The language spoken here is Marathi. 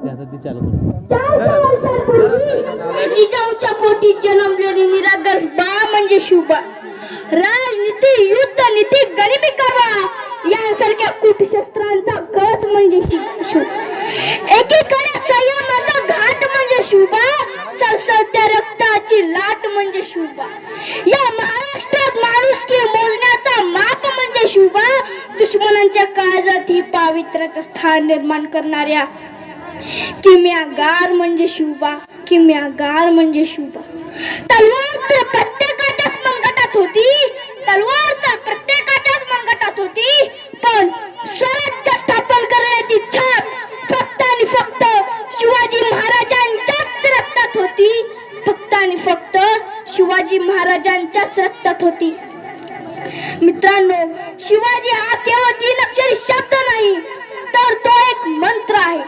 400 वर्षांपूर्वी जिजाऊच्या पोटी जन्मलेली निरागस बाळ म्हणजे शिवबा. राजनीती, युद्ध नीती, गरिबी काबा यांसारख्या कुटशस्त्रांचा कळस म्हणजे शिव. एकीकडे संयमाचा घाट म्हणजे शिवबा, सशस्त्र रक्ताची लाट म्हणजे शिवबा. या महाराष्ट्रात माणुसकी मोजण्याचा माप म्हणजे शिवबा. दुश्मनांच्या काळजात ही पावित्र्याचं स्थान निर्माण करणाऱ्या किम्यागार म्हणजे शिवबा. किम्यागार म्हणजे शिवबा. तलवार तर प्रत्येकाच्याच मनगटात होती, तलवार तर प्रत्येकाच्याच मनगटात होती, पण स्वराज्य स्थापन करण्याची छाप फक्त आणि फक्त शिवाजी महाराजांच्याच रक्तात होती. फक्त आणि फक्त शिवाजी महाराजांच्याच रक्तात होती. मित्रांनो, शिवाजी हा केवळ 3 अक्षरी शब्द नाही, तर तो एक मंत्र आहे.